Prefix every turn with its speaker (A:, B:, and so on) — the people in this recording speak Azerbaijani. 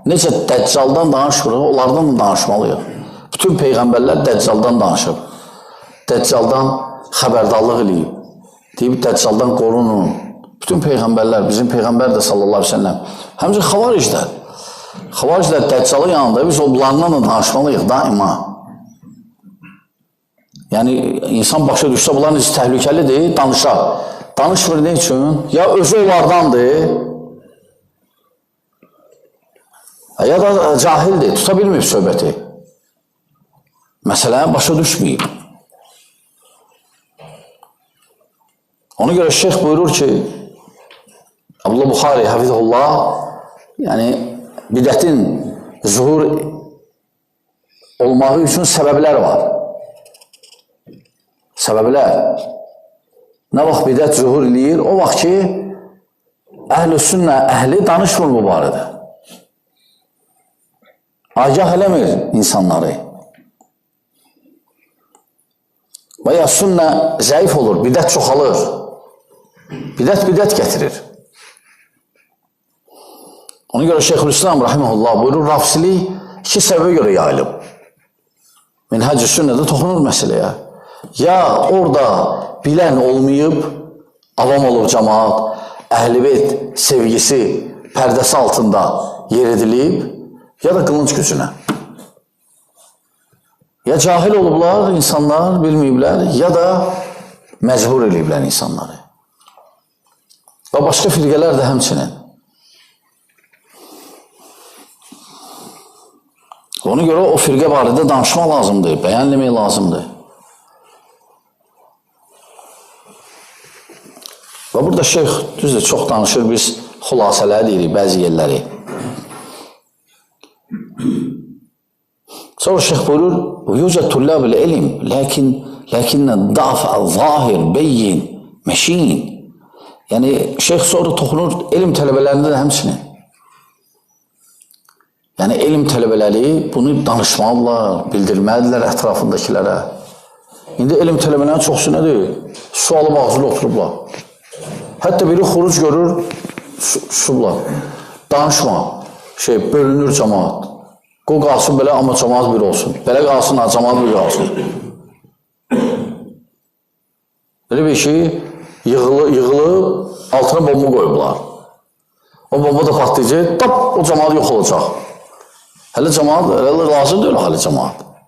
A: necə Dəccaldan danışırıq, onlardan da danışmalıyıq. Bütün peyğəmbərlər Dəccaldan danışıb. Dəccaldan xəbərdarlıq eləyib. Deyib, Dəccaldan qorunun. Bütün peyğəmbərlər, bizim peyğəmbər də sallallahu aleyhi ve sellem. Həmcə xavariclər. Xavariclər Dəccalın yanında biz onlardan da danışmalıyıq daima. Yəni, insan başa düşsə, bunlar necə təhlükəlidir, danışar. Danışmır ne üçün? Ya özü onlardandır, ya da cahildir, tuta bilməyib söhbəti. Məsələni başa düşməyib. Ona görə şeyx buyurur ki, Abdullah Buxari, Hafizullah, yəni bidətin zuhur olmağı üçün səbəblər var. Səbəblər. Nə vaxt bidət zuhur eləyir, o vaxt ki, əhl-i sünnə əhli danışmır bu barədə. Agah eləmir insanları. Və ya sünnə zəif olur, bidət çoxalır. Bidət gətirir. Ona görə Şeyxülislam Rahiməhullah buyurur, rafsilik iki səbəbə görə yayılıb. Minhəc-i sünnədə toxunur məsələyə. Ya orada bilən olmayıb, avam olub cəmaat, əhl-i-beyt sevgisi pərdəsi altında yer edilib, ya da qılınc gücünə. Ya cahil olublar insanlar, bilməyiblər, ya da məcbur eləyiblər insanları. Və başqa firqələr də həmçinin. Ona görə o firqə barədə danışmaq lazımdır, bəyənləmək lazımdır. Və burada şeyx düzdür, çox danışır, biz xülasələri deyirik, bəzi yerləri. Sonra şeyx buyurur, "Yücət tullab-ül ilm, lakinnə da'f zahir, beyin, məşin." Yəni şeyx sonra toxunur elm tələbələrində də həmçinin. Yəni elm tələbələri bunu danışmalılar, bildirməlidirlər ətrafındakilərə. İndi elm tələbələrinin çoxsu nədir? Sualı bağızlı oturublar. Hətta biri xuruc görür, susublar. Danışma, bölünür cəmaat. Qoy qalsın belə, amma cəmaat bir olsun. Belə qalsın, cəmaat bir qalsın. Belə bir şey yığılıb, altına bomba qoyublar. O bomba da patlayacaq, o cəmaat yox olacaq. Hələ cəmaat, lazım deyil hələ cəmaat.